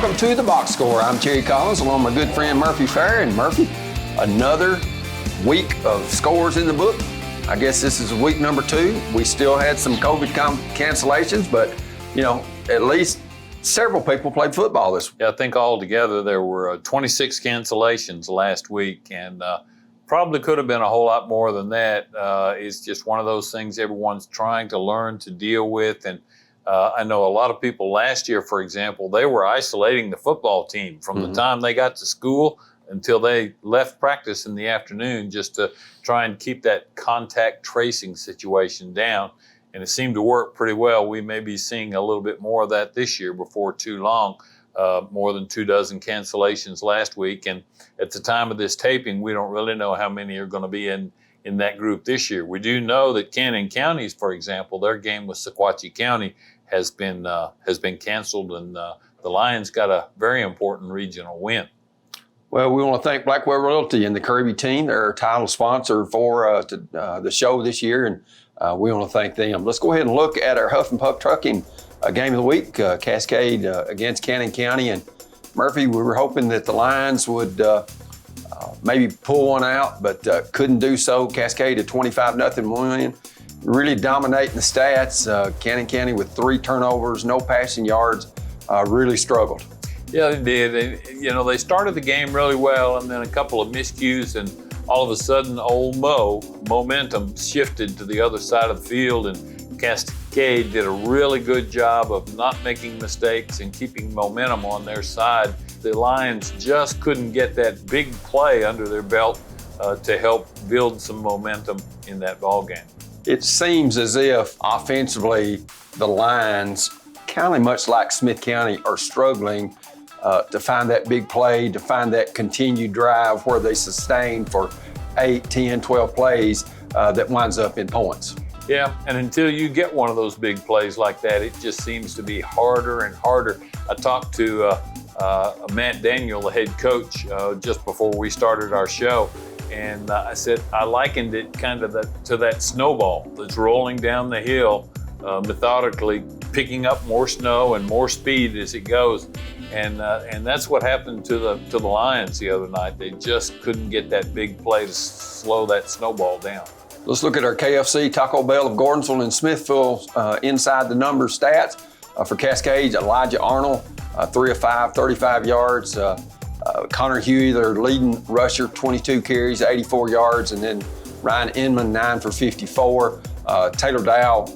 Welcome to the Box Score. I'm Terry Collins, along with my good friend Murphy Fair. And Murphy, another week of scores in the book. I guess this is week number 2. We still had some COVID cancellations, but at least several people played football this week. Yeah, I think altogether there were 26 cancellations last week, and probably could have been a whole lot more than that. It's just one of those things everyone's trying to learn to deal with. And I know a lot of people last year, for example, they were isolating the football team from the time they got to school until they left practice in the afternoon, just to try and keep that contact tracing situation down. And it seemed to work pretty well. We may be seeing a little bit more of that this year before too long. More than 24 cancellations last week. And at the time of this taping, we don't really know how many are going to be in that group this year. We do know that Cannon County's, for example, their game with Sequatchie County has been canceled, and the Lions got a very important regional win. Well, we want to thank Blackwell Realty and the Kirby team. They're our title sponsor for the show this year, and we want to thank them. Let's go ahead and look at our Huff and Puff Trucking game of the week, Cascade against Cannon County. And Murphy, we were hoping that the Lions would maybe pull one out, but couldn't do so. Cascade a 25-0 win. Really dominating the stats. Cannon County with 3 turnovers, no passing yards, really struggled. Yeah, they did. They started the game really well, and then a couple of miscues, and all of a sudden, old momentum shifted to the other side of the field, and Cascade did a really good job of not making mistakes and keeping momentum on their side. The Lions just couldn't get that big play under their belt to help build some momentum in that ball game. It seems as if offensively the Lions, kind of much like Smith County, are struggling to find that big play, to find that continued drive where they sustain for 8, 10, 12 plays that winds up in points. Yeah, and until you get one of those big plays like that, it just seems to be harder and harder. I talked to Matt Daniel, the head coach, just before we started our show, and I said I likened it kind of to that snowball that's rolling down the hill, methodically picking up more snow and more speed as it goes. And that's what happened to the Lions the other night. They just couldn't get that big play to slow that snowball down. Let's look at our KFC Taco Bell of Gordonsville and Smithville inside the numbers stats. For Cascade, Elijah Arnold, 3 of 5, 35 yards. Connor Huey, their leading rusher, 22 carries, 84 yards. And then Ryan Inman, 9 for 54. Taylor Dow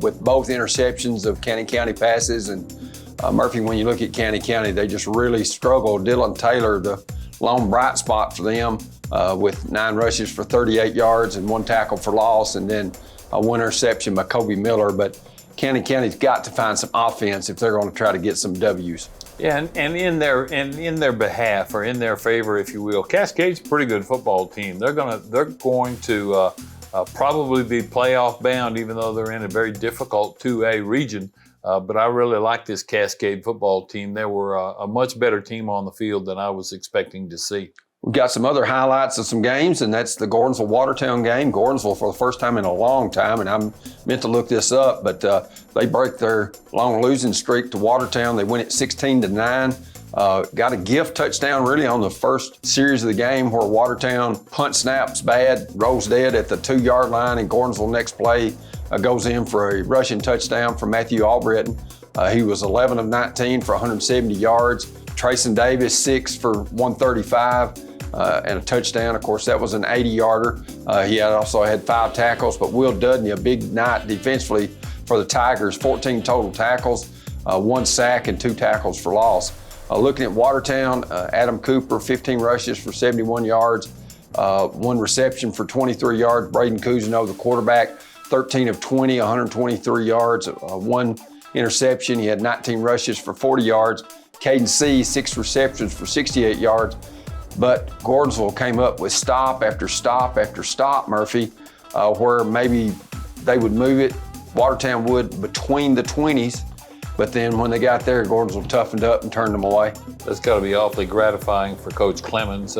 with both interceptions of Cannon County passes. And Murphy, when you look at Cannon County, they just really struggled. Dylan Taylor, the lone bright spot for them, with 9 rushes for 38 yards and 1 tackle for loss, and then 1 interception by Kobe Miller. But Cannon County's got to find some offense if they're going to try to get some W's. Yeah, and in their behalf, or in their favor, if you will, Cascade's a pretty good football team. They're going to probably be playoff bound, even though they're in a very difficult 2A region. But I really like this Cascade football team. They were a much better team on the field than I was expecting to see. We've got some other highlights of some games, and that's the Gordonsville-Watertown game. Gordonsville, for the first time in a long time, and I meant to look this up, but they break their long losing streak to Watertown. They win it 16-9. Got a gift touchdown really on the first series of the game where Watertown punt snaps bad, rolls dead at the 2-yard line, and Gordonsville next play goes in for a rushing touchdown from Matthew Albritton. He was 11 of 19 for 170 yards. Trayson Davis, 6 for 135 and a touchdown. Of course, that was an 80-yarder. He also had 5 tackles, but Will Dudney, a big night defensively for the Tigers, 14 total tackles, 1 sack and 2 tackles for loss. Looking at Watertown, Adam Cooper, 15 rushes for 71 yards, 1 reception for 23 yards. Braden Cousineau, the quarterback, 13 of 20, 123 yards, 1 interception. He had 19 rushes for 40 yards. Caden C, 6 receptions for 68 yards. But Gordonsville came up with stop after stop after stop, Murphy, where maybe they would move it, Watertown would, between the 20s. But then when they got there, Gordonsville toughened up and turned them away. That's got to be awfully gratifying for Coach Clemens.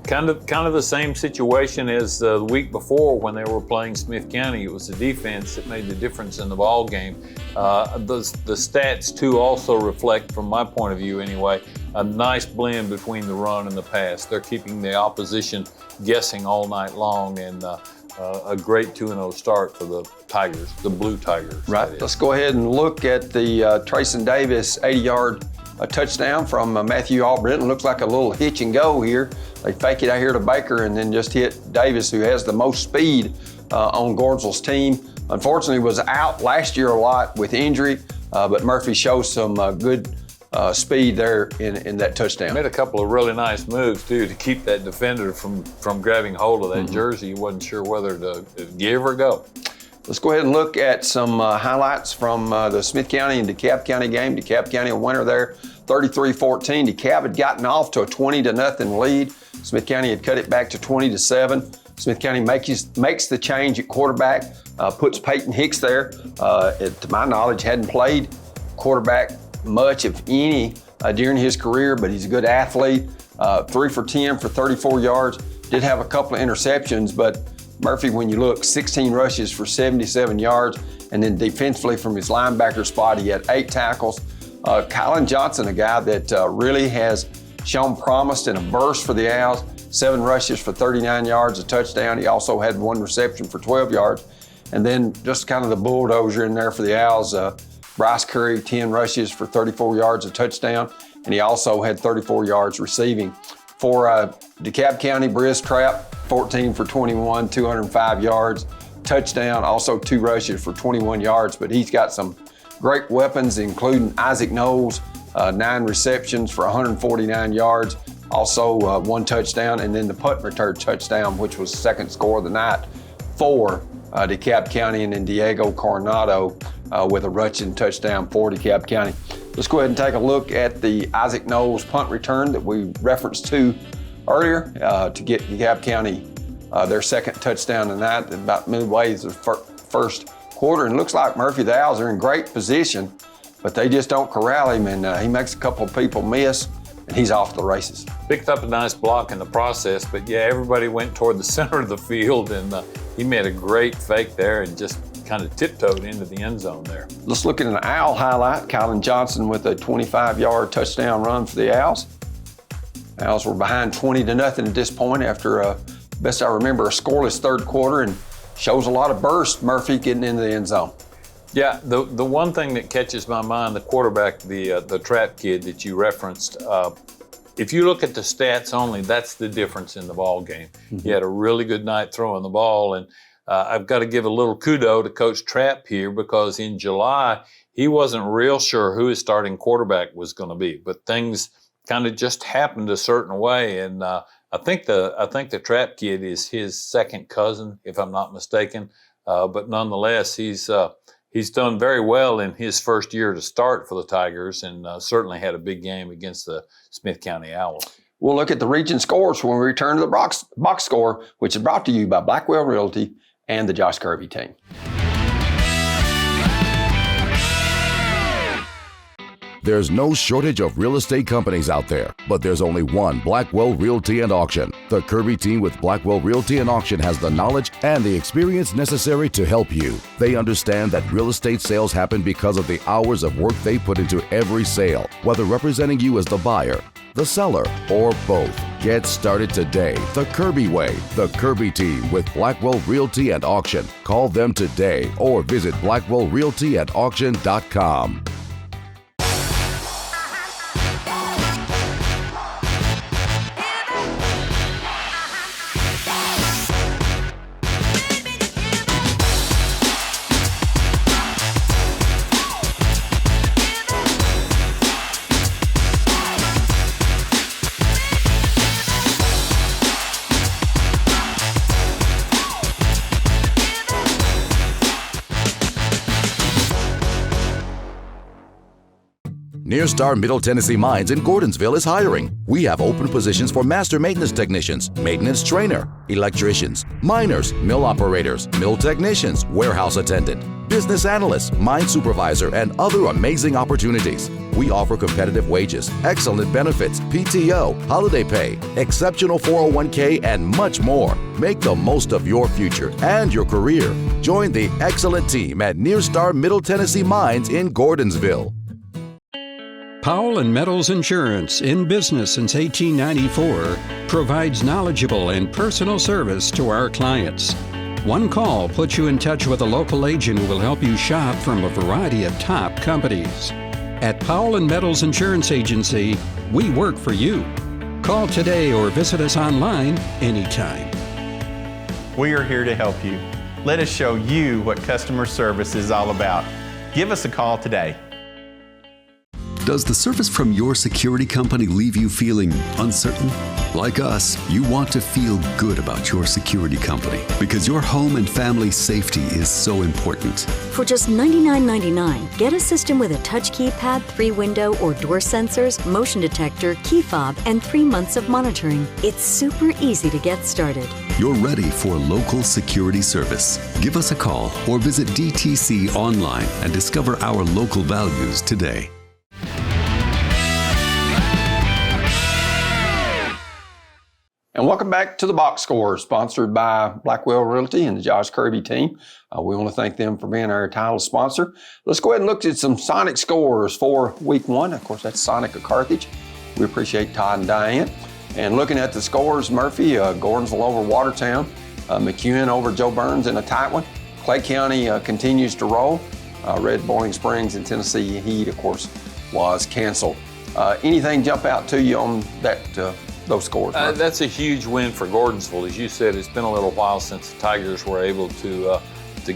Kind of the same situation as the week before when they were playing Smith County. It was the defense that made the difference in the ball game. The stats too also reflect, from my point of view anyway, a nice blend between the run and the pass. They're keeping the opposition guessing all night long, and a great 2-0 start for the Tigers, the Blue Tigers. Right. Let's go ahead and look at the Trayson Davis 80-yard touchdown from Matthew Albritton. Looks like a little hitch and go here. They fake it out here to Baker and then just hit Davis, who has the most speed on Gordonsville's team. Unfortunately, was out last year a lot with injury, but Murphy shows some good speed there in that touchdown. Made a couple of really nice moves too to keep that defender from grabbing hold of that jersey. He wasn't sure whether to give or go. Let's go ahead and look at some highlights from the Smith County and DeKalb County game. DeKalb County a winner there, 33-14. DeKalb had gotten off to a 20-0 lead. Smith County had cut it back to 20-7. Smith County makes the change at quarterback, puts Peyton Hicks there. To my knowledge, hadn't played quarterback much, if any, during his career, but he's a good athlete. 3 for 10 for 34 yards. Did have a couple of interceptions, but Murphy, when you look, 16 rushes for 77 yards, and then defensively from his linebacker spot, he had 8 tackles. Kylan Johnson, a guy that really has shown promise in a burst for the Owls, 7 rushes for 39 yards, a touchdown. He also had 1 reception for 12 yards. And then just kind of the bulldozer in there for the Owls, Bryce Curry, 10 rushes for 34 yards, a touchdown, and he also had 34 yards receiving. For DeKalb County, Briz Trapp, 14 for 21, 205 yards, touchdown, also 2 rushes for 21 yards, but he's got some great weapons, including Isaac Knowles, 9 receptions for 149 yards, also 1 touchdown, and then the punt return touchdown, which was the second score of the night for DeKalb County, and then Diego Coronado with a rushing touchdown for DeKalb County. Let's go ahead and take a look at the Isaac Knowles punt return that we referenced to earlier to get DeKalb County their second touchdown tonight, about midway the first quarter. And it looks like Murphy, the Owls are in great position, but they just don't corral him, and he makes a couple of people miss, and he's off to the races. Picked up a nice block in the process, but yeah, everybody went toward the center of the field, and he made a great fake there and just kind of tiptoed into the end zone there. Let's look at an Owl highlight. Kylan Johnson with a 25-yard touchdown run for the Owls. Owls were behind 20-0 at this point after, best I remember, a scoreless third quarter, and shows a lot of burst, Murphy getting into the end zone. Yeah, the one thing that catches my mind, the quarterback, the Trapp kid that you referenced, if you look at the stats only, that's the difference in the ball game. He had a really good night throwing the ball, and I've got to give a little kudo to Coach Trapp here, because in July, he wasn't real sure who his starting quarterback was going to be, but things kind of just happened a certain way, and I think the Trapp kid is his second cousin, if I'm not mistaken, but nonetheless, he's done very well in his first year to start for the Tigers, and certainly had a big game against the Smith County Owls. We'll look at the region scores when we return to the box score, which is brought to you by Blackwell Realty and the Josh Kirby team. There's no shortage of real estate companies out there, but there's only one Blackwell Realty and Auction. The Kirby team with Blackwell Realty and Auction has the knowledge and the experience necessary to help you. They understand that real estate sales happen because of the hours of work they put into every sale, whether representing you as the buyer, the seller, or both. Get started today the Kirby way. The Kirby team with Blackwell Realty and Auction. Call them today or visit blackwellrealtyandauction.com. Nearstar Middle Tennessee Mines in Gordonsville is hiring. We have open positions for master maintenance technicians, maintenance trainer, electricians, miners, mill operators, mill technicians, warehouse attendant, business analyst, mine supervisor, and other amazing opportunities. We offer competitive wages, excellent benefits, PTO, holiday pay, exceptional 401k, and much more. Make the most of your future and your career. Join the excellent team at Nearstar Middle Tennessee Mines in Gordonsville. Powell & Meadows Insurance, in business since 1894, provides knowledgeable and personal service to our clients. One call puts you in touch with a local agent who will help you shop from a variety of top companies. At Powell & Meadows Insurance Agency, we work for you. Call today or visit us online anytime. We are here to help you. Let us show you what customer service is all about. Give us a call today. Does the service from your security company leave you feeling uncertain? Like us, you want to feel good about your security company because your home and family safety is so important. For just $99.99, get a system with a touch keypad, 3-window or door sensors, motion detector, key fob, and 3 months of monitoring. It's super easy to get started. You're ready for local security service. Give us a call or visit DTC online and discover our local values today. And welcome back to the Box Score, sponsored by Blackwell Realty and the Josh Kirby team. We want to thank them for being our title sponsor. Let's go ahead and look at some Sonic scores for week 1. Of course, that's Sonic of Carthage. We appreciate Todd and Diane. And looking at the scores, Murphy, Gordonsville over Watertown, McEwen over Joe Burns in a tight one. Clay County continues to roll. Red Boiling Springs and Tennessee Heat, of course, was canceled. Anything jump out to you on that? Those scores? That's a huge win for Gordonsville. As you said, it's been a little while since the Tigers were able to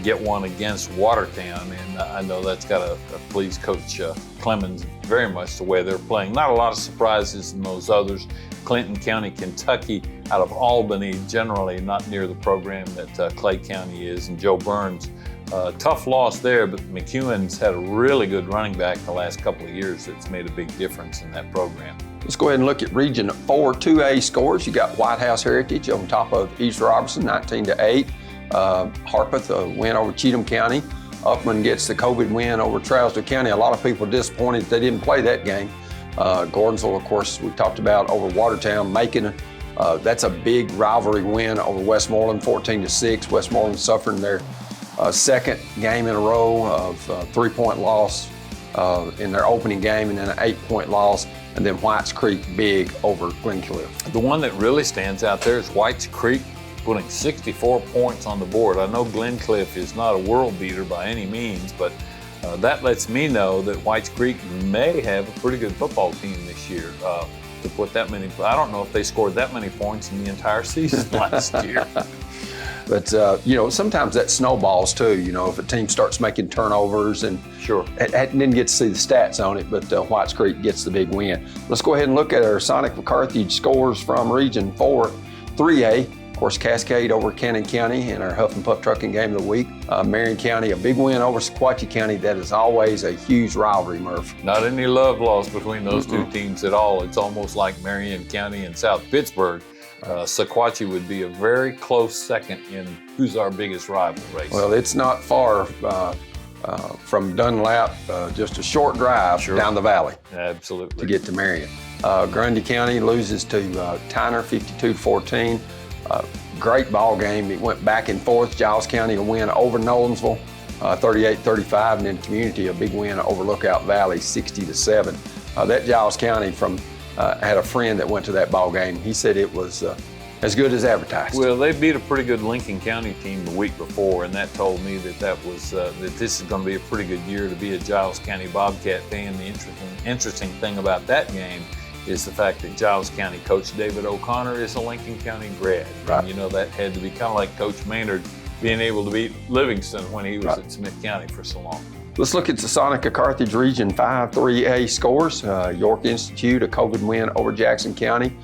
get one against Watertown, and I know that's got to please Coach Clemens very much the way they're playing. Not a lot of surprises in those others. Clinton County, Kentucky, out of Albany, generally not near the program that Clay County is, and Joe Burns. Tough loss there, but McEwen's had a really good running back the last couple of years that's made a big difference in that program. Let's go ahead and look at Region 4 2A scores. You got White House Heritage on top of East Robertson, 19-8. Harpeth, a win over Cheatham County. Upman gets the COVID win over Trousdale County. A lot of people disappointed they didn't play that game. Gordonsville, of course, we talked about over Watertown, making that's a big rivalry win over Westmoreland, 14-6. Westmoreland suffering their second game in a row of 3-point loss in their opening game, and then an 8-point loss. And then Whites Creek big over Glencliff. The one that really stands out there is Whites Creek putting 64 points on the board. I know Glencliff is not a world beater by any means, but that lets me know that Whites Creek may have a pretty good football team this year to put that many. I don't know if they scored that many points in the entire season last year. But, sometimes that snowballs too, if a team starts making turnovers and sure, didn't get to see the stats on it, but Whites Creek gets the big win. Let's go ahead and look at our Sonic of Carthage scores from Region 4 3A. Of course, Cascade over Cannon County in our Huff and Puff Trucking Game of the Week. Marion County, a big win over Sequatchie County. That is always a huge rivalry, Murph. Not any love lost between those two teams at all. It's almost like Marion County and South Pittsburgh. Sequatchie would be a very close second in who's our biggest rival race. Well, it's not far from Dunlap, just a short drive down the valley. Absolutely. To get to Marion. Grundy County loses to Tyner 52-14. Great ball game. It went back and forth. Giles County a win over Nolensville, 38-35, and then Community a big win over Lookout Valley, 60-7. That Giles County had a friend that went to that ball game. He said it was as good as advertised. Well, they beat a pretty good Lincoln County team the week before, and that told me that this is going to be a pretty good year to be a Giles County Bobcat fan. The interesting thing about that game is the fact that Giles County coach David O'Connor is a Lincoln County grad. Right. And that had to be kind of like Coach Maynard being able to beat Livingston when he was at Smith County for so long. Let's look at the Sonic of Carthage Region 5 3A scores. York Institute, a COVID win over Jackson County.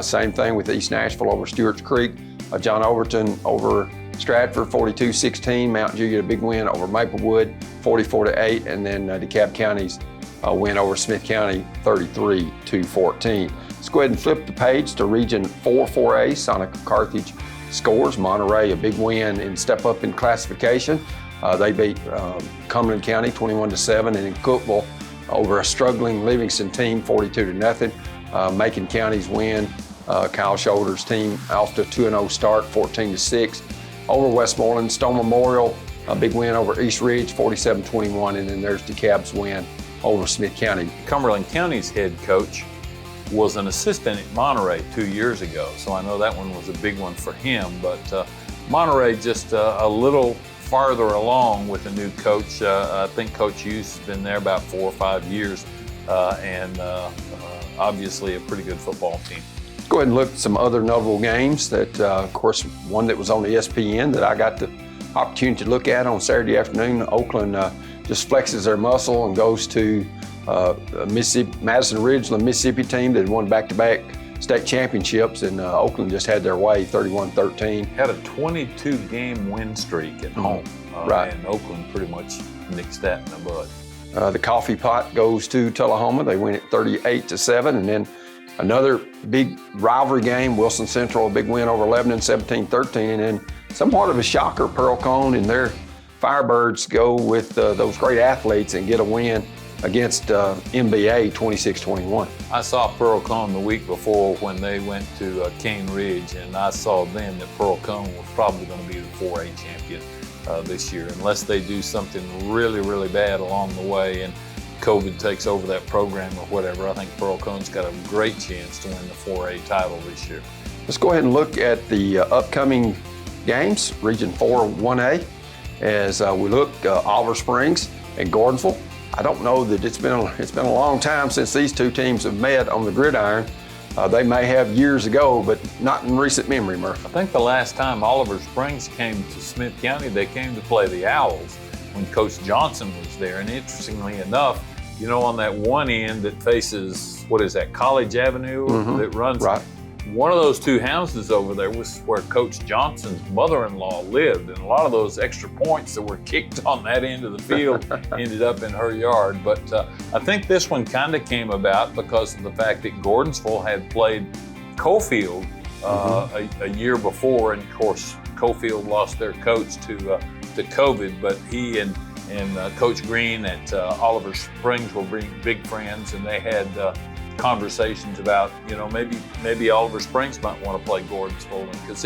Same thing with East Nashville over Stewart's Creek. John Overton over Stratford, 42-16. Mount Juliet, a big win over Maplewood, 44-8. And then DeKalb County's win over Smith County 33-14. Let's go ahead and flip the page to Region 4 4A. Sonic Carthage scores. Monterey, a big win and step up in classification. They beat Cumberland County 21-7, and in Cookeville over a struggling Livingston team 42-0. Macon County's win. Kyle Shoulder's team off to a 2-0 start, 14-6. Over Westmoreland, Stone Memorial, a big win over East Ridge, 47-21, and then there's DeKalb's win over Smith County. Cumberland County's head coach was an assistant at Monterey 2 years ago, so I know that one was a big one for him, but Monterey just a little farther along with a new coach. I think Coach Hughes has been there about 4 or 5 years, and obviously a pretty good football team. Let's go ahead and look at some other notable games that, of course, one that was on ESPN that I got the opportunity to look at on Saturday afternoon. Oakland just flexes their muscle and goes to Mississippi, Madison Ridgeland, Mississippi team that won back-to-back state championships, and Oakland just had their way, 31-13. Had a 22-game win streak at home, right. And Oakland pretty much nixed that in the bud. The Coffee Pot goes to Tullahoma. They win it 38-7, and then another big rivalry game, Wilson Central, a big win over Lebanon, 17-13, and then somewhat of a shocker, Pearl Cone and their Firebirds go with those great athletes and get a win against MBA 26-21. I saw Pearl Cone the week before when they went to Cane Ridge, and I saw then that Pearl Cone was probably going to be the 4A champion this year, unless they do something really, really bad along the way and COVID takes over that program or whatever. I think Pearl Cone's got a great chance to win the 4A title this year. Let's go ahead and look at the upcoming games, Region 4 1A, as we look Oliver Springs and Gordonsville. I don't know that it's been a long time since these two teams have met on the gridiron. They may have years ago, but not in recent memory, Murph. I think the last time Oliver Springs came to Smith County, they came to play the Owls when Coach Johnson was there. And interestingly enough, you know, on that one end that faces, what is that, College Avenue that runs? Right. One of those two houses over there was where Coach Johnson's mother-in-law lived, and a lot of those extra points that were kicked on that end of the field ended up in her yard. But I think this one kind of came about because of the fact that Gordonsville had played Cofield a year before, and of course Cofield lost their coach to COVID, but he and Coach Green at Oliver Springs were big friends, and they had conversations about, you know, maybe Oliver Springs might want to play Gordonsville, because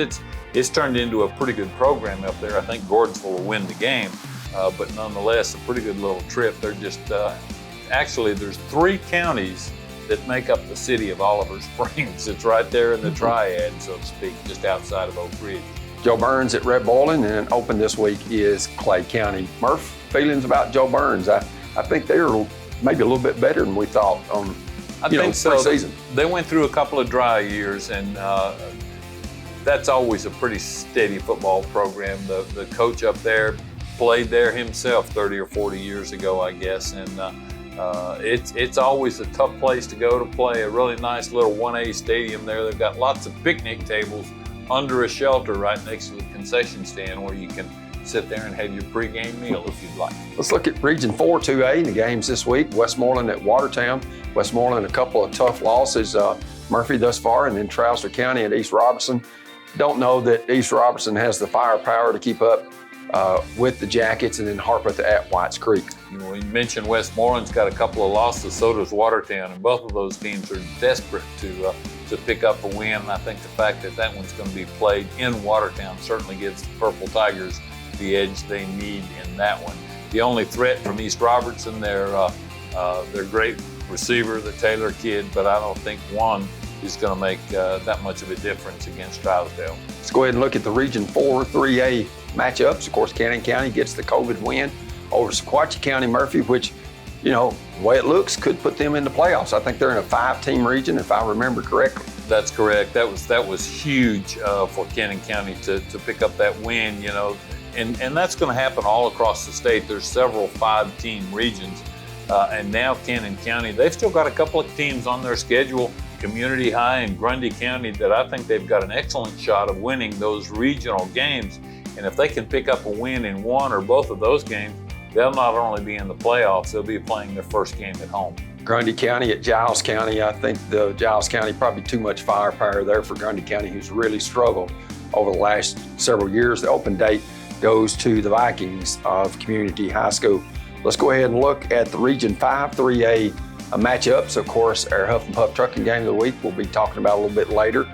it's turned into a pretty good program up there. I think Gordonsville will win the game, but nonetheless, a pretty good little trip. They're just actually there's 3 counties that make up the city of Oliver Springs. It's right there in the triad, so to speak, just outside of Oak Ridge. Joe Burns at Red Boiling, and open this week is Clay County. Murph, feelings about Joe Burns? I think they're maybe a little bit better than we thought on I think so. Pre-season. They went through a couple of dry years, and that's always a pretty steady football program. The coach up there played there himself 30 or 40 years ago, I guess, and it's always a tough place to go to play. A really nice little 1A stadium there. They've got lots of picnic tables under a shelter right next to the concession stand where you can sit there and have your pregame meal if you'd like. Let's look at Region 4 2A, the games this week. Westmoreland at Watertown. Westmoreland, a couple of tough losses, Murphy thus far, and then Trousdale County at East Robertson. Don't know that East Robertson has the firepower to keep up with the Jackets, and then Harpeth at Whites Creek. You know, we mentioned Westmoreland's got a couple of losses, so does Watertown, and both of those teams are desperate to pick up a win. I think the fact that one's going to be played in Watertown certainly gives the Purple Tigers the edge they need in that one. The only threat from East Robertson, their great receiver, the Taylor kid, but I don't think one is going to make that much of a difference against Trousdale. Let's go ahead and look at the Region 4 3A matchups. Of course, Cannon County gets the COVID win over Sequatchie County, Murphy, which, you know, the way it looks, could put them in the playoffs. I think they're in a 5-team region, if I remember correctly. That's correct. That was huge for Cannon County to pick up that win, you know, and that's going to happen all across the state. There's several 5-team regions, and now Cannon County, they've still got a couple of teams on their schedule, Community High and Grundy County, that I think they've got an excellent shot of winning those regional games. And if they can pick up a win in one or both of those games, they'll not only be in the playoffs, they'll be playing their first game at home. Grundy County at Giles County. I think the Giles County, probably too much firepower there for Grundy County, who's really struggled over the last several years. The open date goes to the Vikings of Community High School. Let's go ahead and look at the Region 5 3A matchups. Of course, our Huff and Puff Trucking Game of the Week we'll be talking about a little bit later.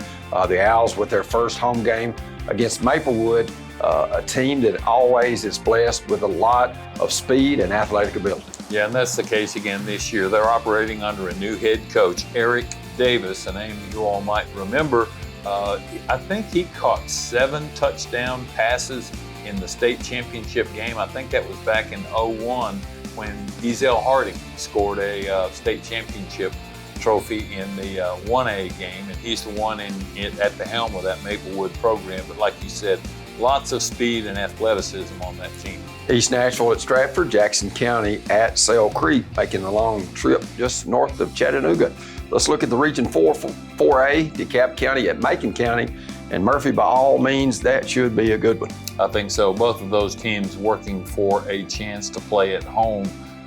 The Owls with their first home game against Maplewood, a team that always is blessed with a lot of speed and athletic ability. Yeah, and that's the case again this year. They're operating under a new head coach, Eric Davis, a name you all might remember. I think he caught 7 touchdown passes in the state championship game. I think that was back in 2001 when Ezel Harding scored a state championship trophy in the 1A game, and he's the one at the helm of that Maplewood program. But like you said, lots of speed and athleticism on that team. East Nashville at Stratford, Jackson County at Sail Creek, making the long trip just north of Chattanooga. Let's look at the Region 4A, DeKalb County at Macon County, and Murphy, by all means, that should be a good one. I think so. Both of those teams working for a chance to play at home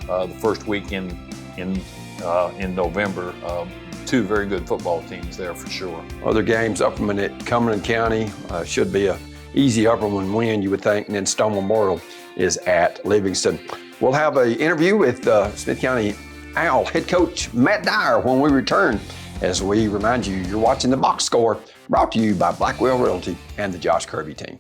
the first week in November. 2 very good football teams there for sure. Other games, Upperman at Cumberland County should be a easy Upperman win, you would think, and then Stone Memorial is at Livingston. We'll have an interview with Smith County Owl head coach Matt Dyer when we return. As we remind you, you're watching The Box Score, brought to you by Blackwell Realty and the Josh Kirby team.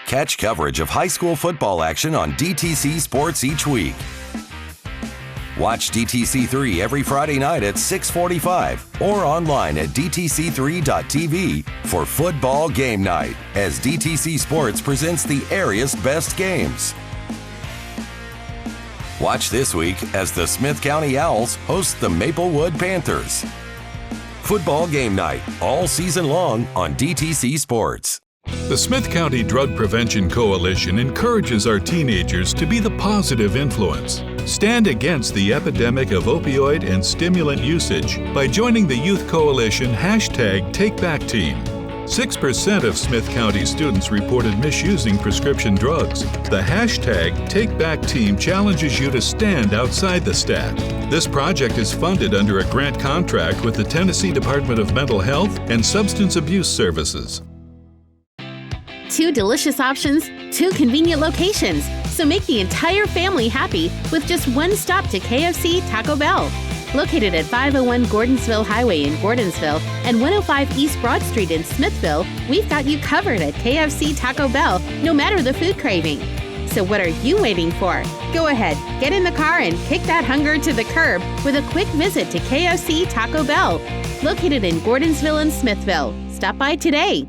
Catch coverage of high school football action on DTC Sports each week. Watch DTC3 every Friday night at 6:45 or online at dtc3.tv for football game night as DTC Sports presents the area's best games. Watch this week as the Smith County Owls host the Maplewood Panthers. Football game night all season long on DTC Sports. The Smith County Drug Prevention Coalition encourages our teenagers to be the positive influence. Stand against the epidemic of opioid and stimulant usage by joining the Youth Coalition #TakeBackTeam. 6% of Smith County students reported misusing prescription drugs. The #TakeBackTeam challenges you to stand outside the stack. This project is funded under a grant contract with the Tennessee Department of Mental Health and Substance Abuse Services. 2 delicious options, 2 convenient locations. So make the entire family happy with just one stop to KFC Taco Bell. Located at 501 Gordonsville Highway in Gordonsville and 105 East Broad Street in Smithville, we've got you covered at KFC Taco Bell, no matter the food craving. So what are you waiting for? Go ahead, get in the car and kick that hunger to the curb with a quick visit to KFC Taco Bell. Located in Gordonsville and Smithville. Stop by today.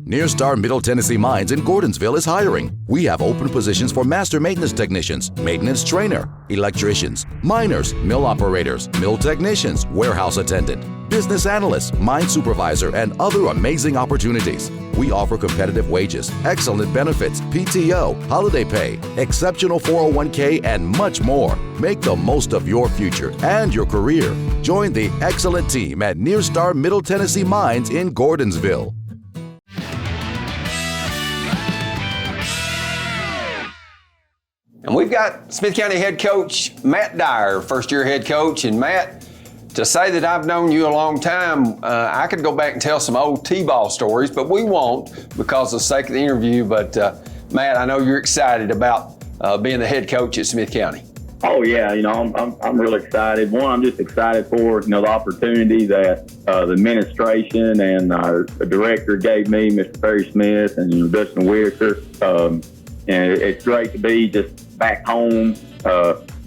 Nearstar Middle Tennessee Mines in Gordonsville is hiring. We have open positions for master maintenance technicians, maintenance trainer, electricians, miners, mill operators, mill technicians, warehouse attendant, business analyst, mine supervisor, and other amazing opportunities. We offer competitive wages, excellent benefits, PTO, holiday pay, exceptional 401k, and much more. Make the most of your future and your career. Join the excellent team at Nearstar Middle Tennessee Mines in Gordonsville. And we've got Smith County head coach Matt Dyer, first-year head coach. And Matt, to say that I've known you a long time, I could go back and tell some old T-ball stories, but we won't because of the sake of the interview. But Matt, I know you're excited about being the head coach at Smith County. Oh yeah, I'm really excited. One, I'm just excited for the opportunity that the administration and the director gave me, Mr. Perry Smith and Dustin Whitaker. And it's great to be just back home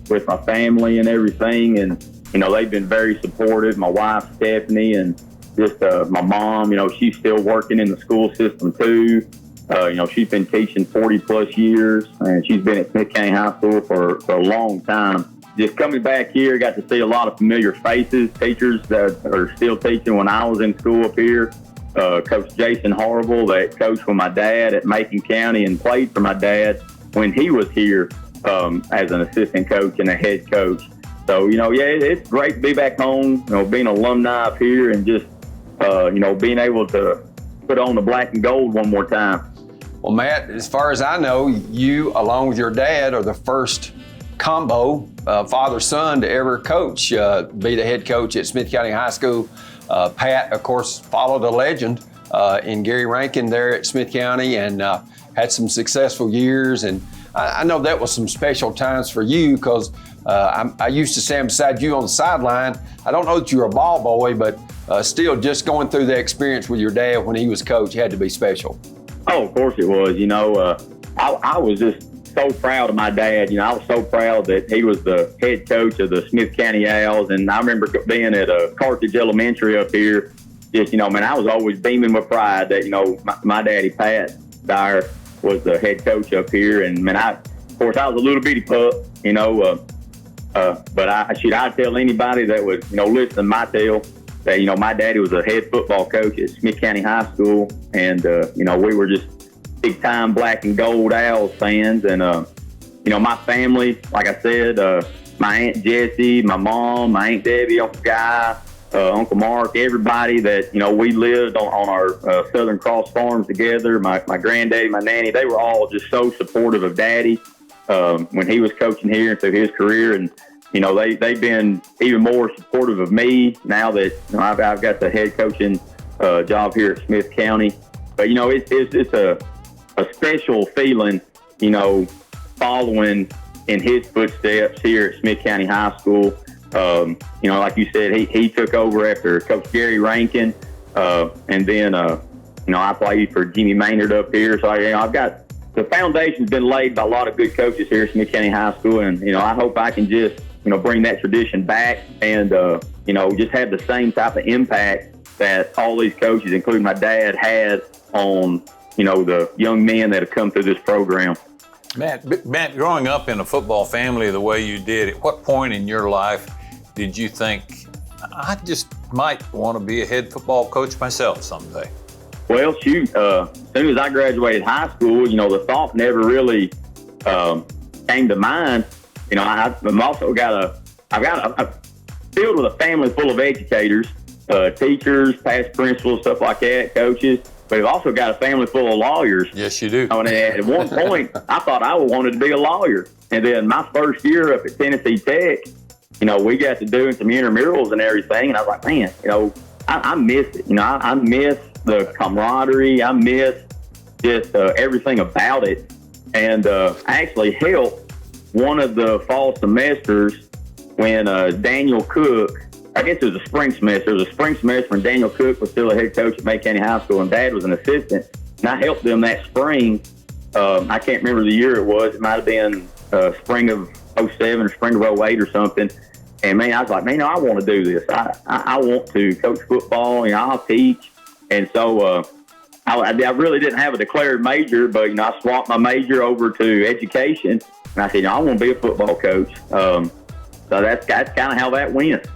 with my family and everything. And they've been very supportive. My wife Stephanie and just my mom, she's still working in the school system too. She's been teaching 40 plus years, and she's been at Smith County High School for a long time. Just coming back here, got to see a lot of familiar faces, teachers that are still teaching when I was in school up here. Coach Jason Horrible, that coached with my dad at Macon County and played for my dad when he was here as an assistant coach and a head coach. So, it's great to be back home, being an alumni up here and just, being able to put on the black and gold one more time. Well, Matt, as far as I know, you, along with your dad, are the first combo, father-son, to ever coach, be the head coach at Smith County High School. Pat, of course, followed a legend in Gary Rankin there at Smith County and had some successful years. And I know that was some special times for you because I used to stand beside you on the sideline. I don't know that you were a ball boy, but still just going through the experience with your dad when he was coach had to be special. Oh, of course it was. I was just so proud of my dad. I was so proud that he was the head coach of the Smith County Owls. And I remember being at Carthage Elementary up here, I was always beaming with pride that, my daddy, Pat Dyer, was the head coach up here. And, of course, I was a little bitty pup, but I'd tell anybody that would, listen to my tale that, my daddy was a head football coach at Smith County High School. And, we were just big-time black and gold Owls fans. And, my family, like I said, my Aunt Jessie, my mom, my Aunt Debbie, Uncle Guy, Uncle Mark, everybody that, we lived on our Southern Cross farms together, my granddaddy, my nanny, they were all just so supportive of Daddy when he was coaching here and through his career. And, they've been even more supportive of me now that I've got the head coaching job here at Smith County. But, it's a special feeling, following in his footsteps here at Smith County High School. Like you said, he took over after Coach Gary Rankin, and then, I played for Jimmy Maynard up here. So, I've got the foundation's been laid by a lot of good coaches here at Smith County High School, and, I hope I can just, bring that tradition back and, just have the same type of impact that all these coaches, including my dad, had on, the young men that have come through this program. Matt, growing up in a football family the way you did, at what point in your life did you think, I just might want to be a head football coach myself someday? Well, shoot, as soon as I graduated high school, the thought never really came to mind. I've also got I'm filled with a family full of educators, teachers, past principals, stuff like that, coaches. But I've also got a family full of lawyers. Yes, you do. And at one point, I thought I wanted to be a lawyer. And then my first year up at Tennessee Tech, we got to doing some intramurals and everything. And I was like, man, I miss it. I miss the camaraderie. I miss just everything about it. And I actually helped one of the fall semesters when Daniel Cook, I guess it was a spring semester. It was a spring semester when Daniel Cook was still a head coach at Macon County High School and Dad was an assistant. And I helped them that spring. I can't remember the year it was. It might have been spring of 07 or spring of 08 or something. And, man, I was like, man, I want to do this. I want to coach football. I'll teach. And so I really didn't have a declared major, but, I swapped my major over to education. And I said, I want to be a football coach. So that's kind of how that went.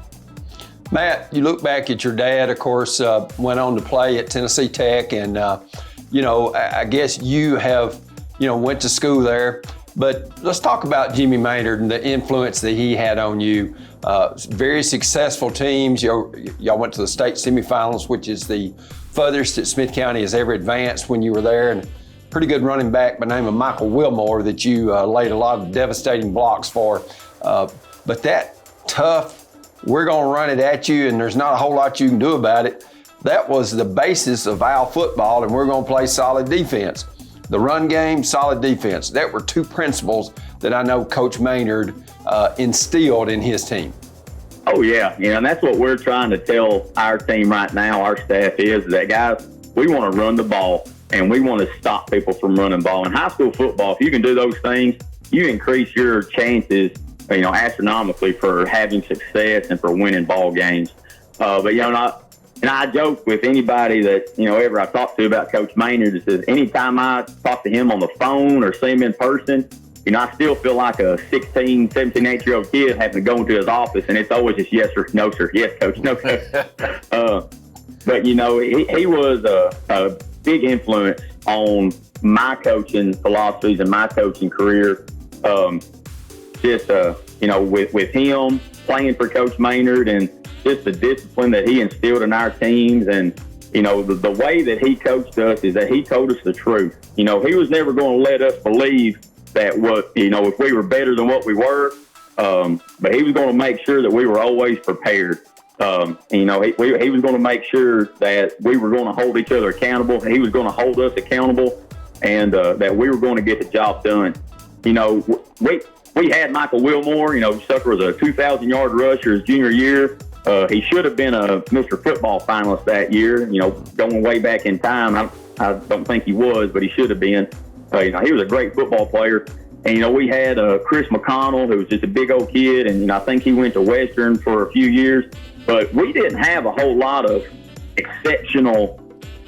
Matt, you look back at your dad, of course, went on to play at Tennessee Tech. And, I guess you have, went to school there. But let's talk about Jimmy Maynard and the influence that he had on you. Very successful teams. Y'all went to the state semifinals, which is the furthest that Smith County has ever advanced when you were there. And pretty good running back by the name of Michael Wilmore that you laid a lot of devastating blocks for. But that tough, we're going to run it at you and there's not a whole lot you can do about it. That was the basis of Owl football, and we're going to play solid defense. The run game, solid defense. That were two principles that I know Coach Maynard instilled in his team. Oh, yeah. And that's what we're trying to tell our team right now, our staff is that, guys, we want to run the ball, and we want to stop people from running ball. In high school football, if you can do those things, you increase your chances, astronomically for having success and for winning ball games. But, And I joke with anybody that, ever I talk to about Coach Maynard, it says anytime I talk to him on the phone or see him in person, I still feel like a 16, 17, 18-year-old kid having to go into his office, and it's always just yes or no, sir. Yes, coach. No, coach. But, he was a big influence on my coaching philosophies and my coaching career. With him playing for Coach Maynard and just the discipline that he instilled in our teams, and the way that he coached us is that he told us the truth. He was never going to let us believe that if we were better than what we were, but he was going to make sure that we were always prepared. He was going to make sure that we were going to hold each other accountable. He was going to hold us accountable, and that we were going to get the job done. We had Michael Wilmore. Sucker was a 2,000-yard rusher his junior year. He should have been a Mr. Football finalist that year. Going way back in time, I don't think he was, but he should have been. He was a great football player. And, we had Chris McConnell, who was just a big old kid, and I think he went to Western for a few years. But we didn't have a whole lot of exceptional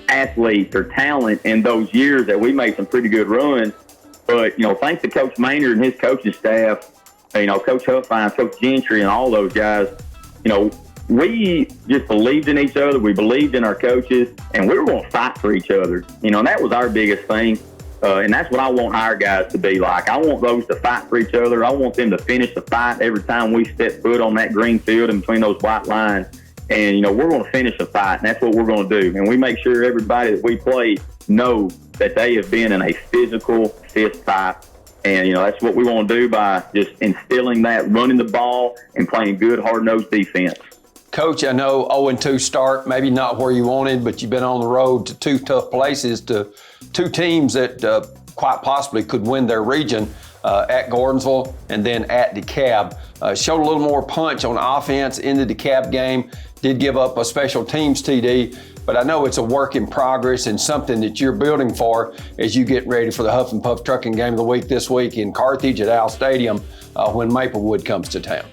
athletes or talent in those years that we made some pretty good runs. But, thanks to Coach Maynard and his coaching staff, Coach Huffine, Coach Gentry, and all those guys, we just believed in each other. We believed in our coaches, and we were going to fight for each other. And that was our biggest thing. And that's what I want our guys to be like. I want those to fight for each other. I want them to finish the fight every time we step foot on that green field in between those white lines. And, we're going to finish the fight, and that's what we're going to do. And we make sure everybody that we play know that they have been in a physical fist fight. And, that's what we want to do by just instilling that, running the ball, and playing good, hard-nosed defense. Coach, I know 0-2 start, maybe not where you wanted, but you've been on the road to two tough places, to two teams that quite possibly could win their region, at Gordonsville and then at DeKalb. Showed a little more punch on offense in the DeKalb game, did give up a special teams TD, but I know it's a work in progress and something that you're building for as you get ready for the Huff and Puff Trucking Game of the Week this week in Carthage at Al Stadium when Maplewood comes to town.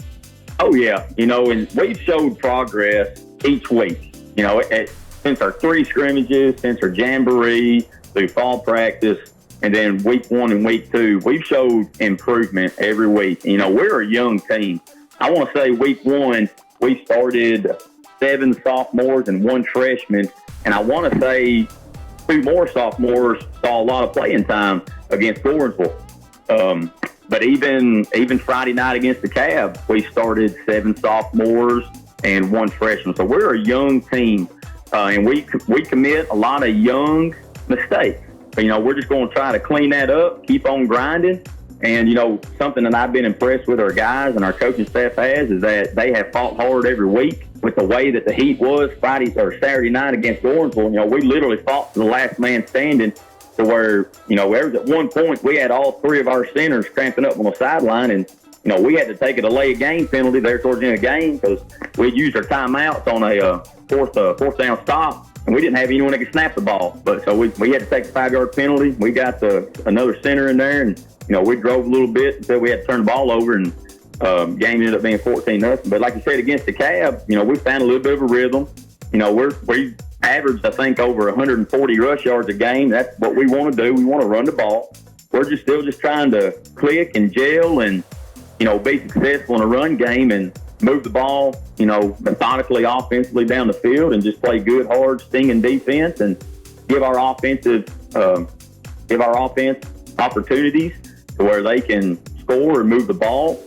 Oh, yeah. And we've showed progress each week. Since our 3 scrimmages, since our jamboree, through fall practice, and then week 1 and week 2, we've showed improvement every week. We're a young team. I want to say week 1, we started 7 sophomores and 1 freshman, and I want to say 2 more sophomores saw a lot of playing time against Gordonsville. But even Friday night against the Cab, we started 7 sophomores and 1 freshman. So we're a young team, and we commit a lot of young mistakes. We're just going to try to clean that up, keep on grinding. And, something that I've been impressed with our guys and our coaching staff is that they have fought hard every week with the way that the heat was Friday or Saturday night against Gordonsville. We literally fought to the last man standing, to where, there was at one point we had all 3 of our centers cramping up on the sideline, and, we had to take a delay of game penalty there towards the end of the game because we used our timeouts on a fourth down stop, and we didn't have anyone that could snap the ball. But so we had to take a 5-yard penalty. We got another center in there, and, we drove a little bit until we had to turn the ball over, and game ended up being 14-0. But like you said, against the Cab, we found a little bit of a rhythm. We averaged, I think, over 140 rush yards a game. That's what we want to do. We want to run the ball. We're still trying to click and gel and, be successful in a run game and move the ball, methodically, offensively down the field, and just play good, hard, stinging defense and give our offense opportunities to where they can score and move the ball.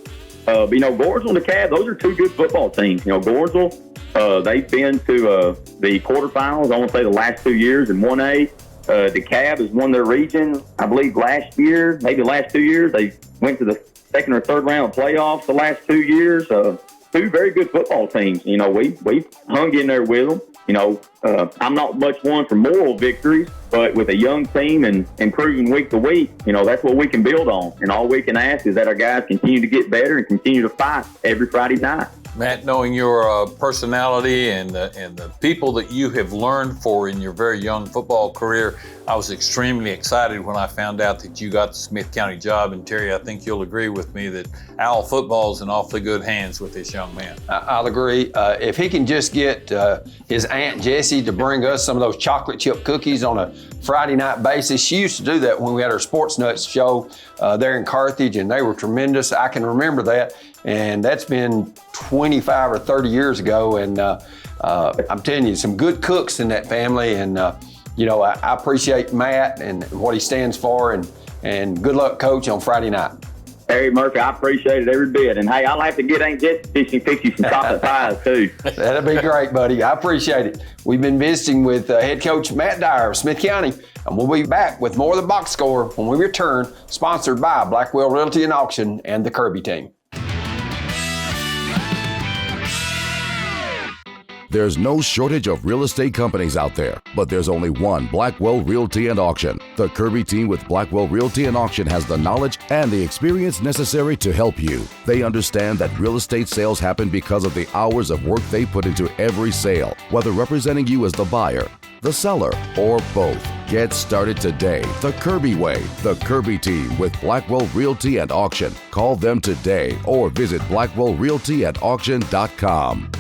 Gordonsville and the Cab, those are 2 good football teams. Gordonsville, they've been to the quarterfinals, I want to say the last 2 years in 1A. The Cab has won their region, I believe, last year, maybe the last 2 years. They went to the 2nd or 3rd round of playoffs the last 2 years. 2 very good football teams. We hung in there with them. I'm not much one for moral victories, but with a young team and improving week to week, that's what we can build on. And all we can ask is that our guys continue to get better and continue to fight every Friday night. Matt, knowing your personality and the people that you have learned for in your very young football career, I was extremely excited when I found out that you got the Smith County job. And Terry, I think you'll agree with me that Owl football is in awfully good hands with this young man. I'll agree. If he can just get his Aunt Jessie to bring us some of those chocolate chip cookies on a Friday night basis. She used to do that when we had our Sports Nuts show there in Carthage, and they were tremendous. I can remember that. And that's been 25 or 30 years ago. And I'm telling you, some good cooks in that family. And, I appreciate Matt and what he stands for. And good luck, Coach, on Friday night. Harry Murphy, I appreciate it every bit. And, hey, I'll have to get Aunt Jessie to fix you some chocolate pies, too. That'll be great, buddy. I appreciate it. We've been visiting with head coach Matt Dyer of Smith County. And we'll be back with more of the Box Score when we return, sponsored by Blackwell Realty and Auction and the Kirby team. There's no shortage of real estate companies out there, but there's only one Blackwell Realty and Auction. The Kirby team with Blackwell Realty and Auction has the knowledge and the experience necessary to help you. They understand that real estate sales happen because of the hours of work they put into every sale, whether representing you as the buyer, the seller, or both. Get started today the Kirby way. The Kirby team with Blackwell Realty and Auction. Call them today or visit blackwellrealtyandauction.com.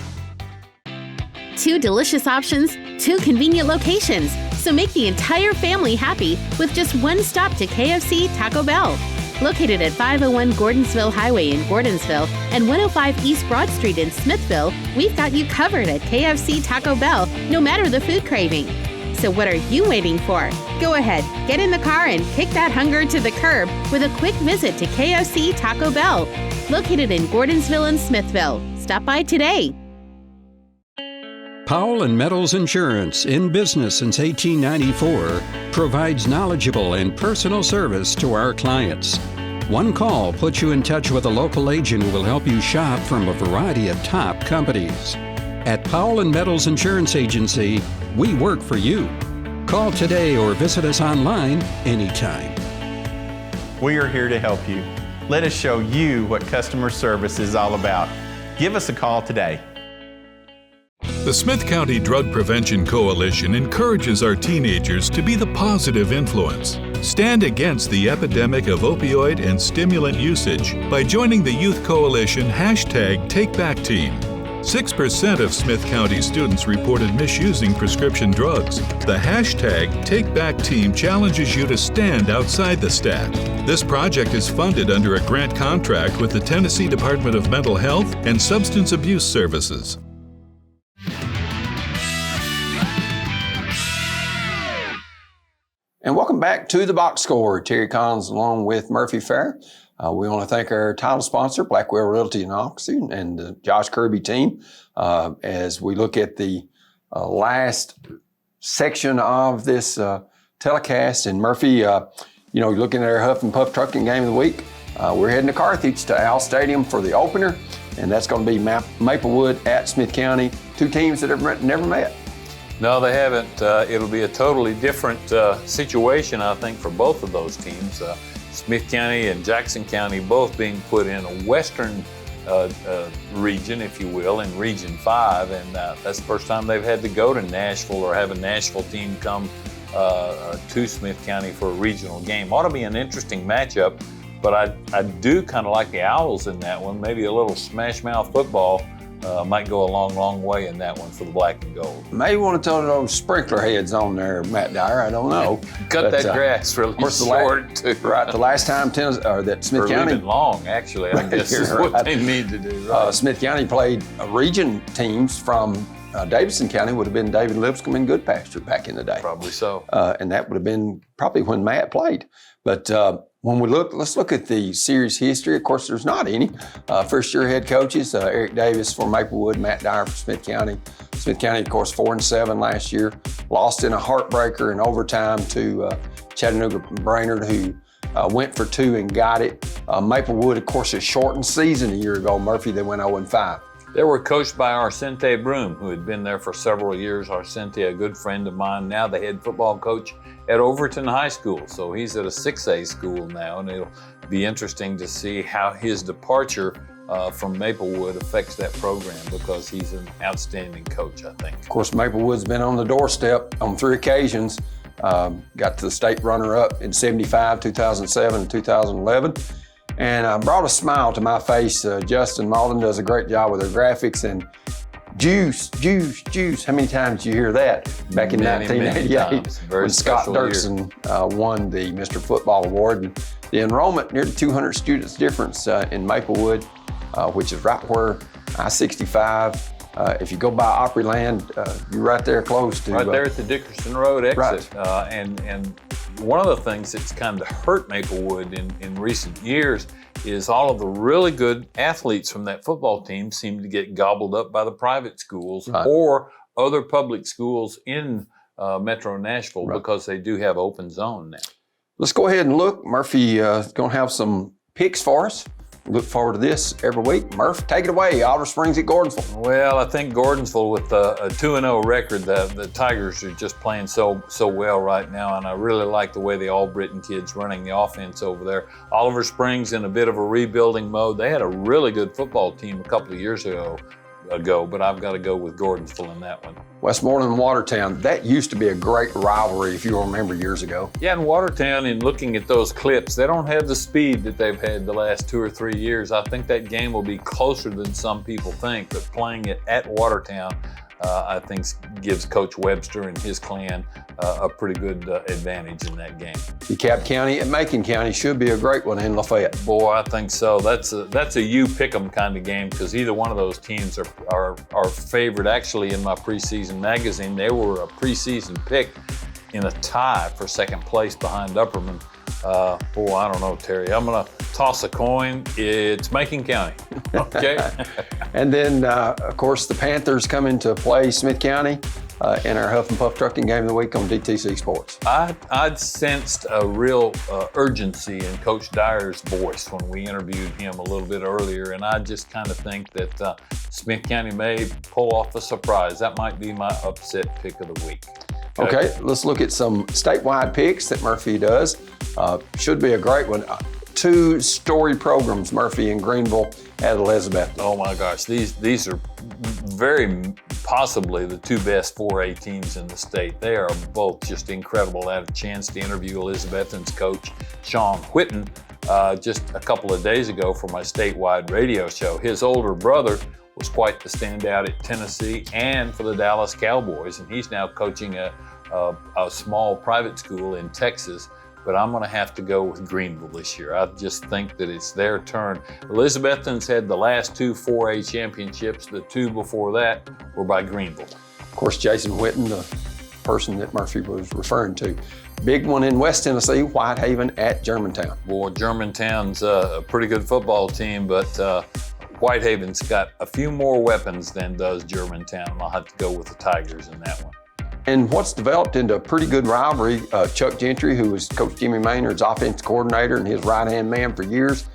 2 delicious options, 2 convenient locations. So make the entire family happy with just one stop to KFC Taco Bell. Located at 501 Gordonsville Highway in Gordonsville and 105 East Broad Street in Smithville, we've got you covered at KFC Taco Bell, no matter the food craving. So what are you waiting for? Go ahead, get in the car and kick that hunger to the curb with a quick visit to KFC Taco Bell. Located in Gordonsville and Smithville. Stop by today. Powell & Metals Insurance, in business since 1894, provides knowledgeable and personal service to our clients. One call puts you in touch with a local agent who will help you shop from a variety of top companies. At Powell & Metals Insurance Agency, we work for you. Call today or visit us online anytime. We are here to help you. Let us show you what customer service is all about. Give us a call today. The Smith County Drug Prevention Coalition encourages our teenagers to be the positive influence. Stand against the epidemic of opioid and stimulant usage by joining the Youth Coalition #TakeBackTeam. 6% of Smith County students reported misusing prescription drugs. The #TakeBackTeam challenges you to stand outside the stack. This project is funded under a grant contract with the Tennessee Department of Mental Health and Substance Abuse Services. And welcome back to the Box Score. Terry Collins along with Murphy Fair. We want to thank our title sponsor, Blackwell Realty and Auction, and the Josh Kirby team as we look at the last section of this telecast. And Murphy, looking at our Huff and Puff Trucking Game of the Week, we're heading to Carthage to Owl Stadium for the opener, and that's going to be Maplewood at Smith County, 2 teams that have never met. No, they haven't. It'll be a totally different situation, I think, for both of those teams. Smith County and Jackson County both being put in a western region, if you will, in Region 5, and that's the first time they've had to go to Nashville or have a Nashville team come to Smith County for a regional game. Ought to be an interesting matchup, but I do kind of like the Owls in that one. Maybe a little smash mouth football might go a long, long way in that one for the black and gold. Maybe want to throw those sprinkler heads on there, Matt Dyer. I don't know. Cut that grass really short, too. Right. The last time that Smith County. Even long, actually, I guess is right. what they need to do. Right? Smith County played region teams from Davidson County. Would have been David Lipscomb and Goodpasture back in the day. Probably so. And that would have been probably when Matt played. But when let's look at the series history. Of course, there's not any. First-year head coaches, Eric Davis for Maplewood, Matt Dyer for Smith County. Smith County, of course, 4-7 last year. Lost in a heartbreaker in overtime to Chattanooga Brainerd, who went for 2 and got it. Maplewood, of course, a shortened season a year ago. Murphy, they went 0-5. They were coached by Arcente Broom, who had been there for several years. Arcente, a good friend of mine, now the head football coach at Overton High School. So he's at a 6A school now, and it'll be interesting to see how his departure from Maplewood affects that program because he's an outstanding coach, I think. Of course, Maplewood's been on the doorstep on 3 occasions. Got to the state runner-up in 75, 2007, and 2011. And brought a smile to my face. Justin Malden does a great job with their graphics. And juice. How many times did you hear that back in 1988 when Scott Dirksen won the Mr. Football Award? And the enrollment, nearly 200 students difference in Maplewood, which is right where I-65. If you go by Opryland, you're right there close to. Right there at the Dickerson Road exit. Right. And one of the things that's kind of hurt Maplewood in recent years is all of the really good athletes from that football team seem to get gobbled up by the private schools or other public schools in Metro Nashville because they do have open zone now. Let's go ahead and look. Murphy is going to have some picks for us. Look forward to this every week. Murph, take it away. Oliver Springs at Gordonsville. Well, I think Gordonsville with a 2-0 record, the Tigers are just playing so well right now, and I really like the way the All-Britain kids running the offense over there. Oliver Springs in a bit of a rebuilding mode. They had a really good football team a couple of years ago, but I've got to go with Gordonsville in that one. Westmoreland and Watertown, that used to be a great rivalry, if you remember, years ago. Yeah, in Watertown, in looking at those clips, they don't have the speed that they've had the last 2 or 3 years. I think that game will be closer than some people think, but playing it at Watertown, I think gives Coach Webster and his clan a pretty good advantage in that game. DeKalb County and Macon County should be a great one in Lafayette. Boy, I think so. That's a you pick 'em kind of game because either one of those teams are favored. Actually, in my preseason magazine, they were a preseason pick in a tie for second place behind Upperman. Boy, I don't know, Terry. I'm going to toss a coin. It's Macon County. Okay. And then, of course, the Panthers come into play Smith County in our Huff and Puff Trucking Game of the Week on DTC Sports. I'd sensed a real urgency in Coach Dyer's voice when we interviewed him a little bit earlier, and I just kind of think that Smith County may pull off a surprise. That might be my upset pick of the week. Okay, let's look at some statewide picks that Murphy does. Should be a great one. 2 story programs, Murphy and Greenville at Elizabeth. Oh my gosh, these are very possibly the 2 best 4A teams in the state. They are both just incredible. I had a chance to interview Elizabethton's coach, Sean Whitten, just a couple of days ago for my statewide radio show. His older brother was quite the standout at Tennessee and for the Dallas Cowboys, and he's now coaching a small private school in Texas. But I'm going to have to go with Greenville this year. I just think that it's their turn. Elizabethton's had the last 2 4A championships. The 2 before that were by Greenville. Of course, Jason Whitten, the person that Murphy was referring to. Big one in West Tennessee, Whitehaven at Germantown. Boy, Germantown's a pretty good football team, but Whitehaven's got a few more weapons than does Germantown. I'll have to go with the Tigers in that one. And what's developed into a pretty good rivalry, Chuck Gentry, who was Coach Jimmy Maynard's offensive coordinator and his right-hand man for years.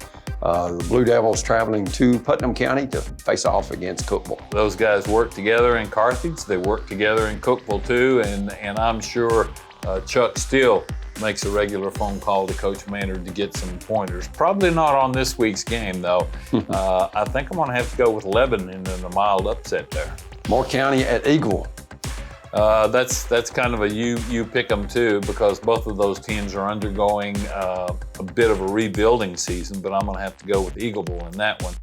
The Blue Devils traveling to Putnam County to face off against Cookeville. Those guys work together in Carthage. They work together in Cookeville too, and I'm sure Chuck still makes a regular phone call to Coach Maynard to get some pointers. Probably not on this week's game, though. I think I'm going to have to go with Lebanon in a mild upset there. Moore County at Eagle. That's kind of a you pick 'em too, because both of those teams are undergoing a bit of a rebuilding season, but I'm going to have to go with Eagleville in that one.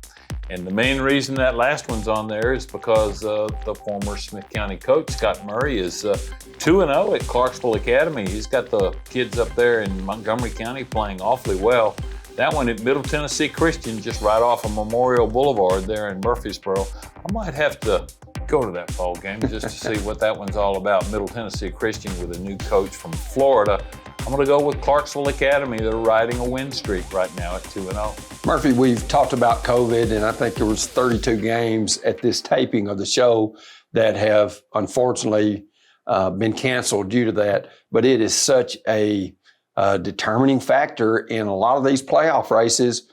And the main reason that last one's on there is because the former Smith County coach, Scott Murray, is 2-0 at Clarksville Academy. He's got the kids up there in Montgomery County playing awfully well. That one at Middle Tennessee Christian, just right off of Memorial Boulevard there in Murfreesboro. I might have to go to that ball game just to see what that one's all about. Middle Tennessee Christian with a new coach from Florida. I'm going to go with Clarksville Academy. They're riding a win streak right now at 2-0. Murphy, we've talked about COVID, and I think there was 32 games at this taping of the show that have unfortunately been canceled due to that. But it is such a determining factor in a lot of these playoff races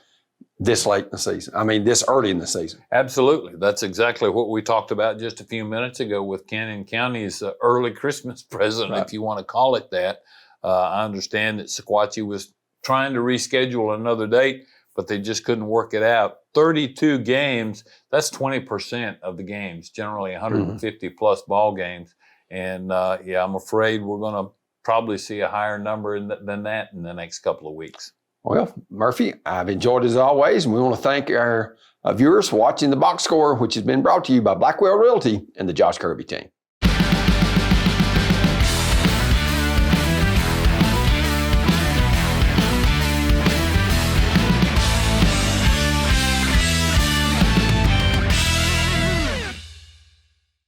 this late in the season. I mean, this early in the season. Absolutely. That's exactly what we talked about just a few minutes ago with Canyon County's early Christmas present, if you want to call it that. I understand that Sequatchie was trying to reschedule another date, but they just couldn't work it out. 32 games, that's 20% of the games, generally 150 plus ball games. And I'm afraid we're going to probably see a higher number than that in the next couple of weeks. Well, Murphy, I've enjoyed it as always, and we want to thank our viewers for watching the box score, which has been brought to you by Blackwell Realty and the Josh Kirby team.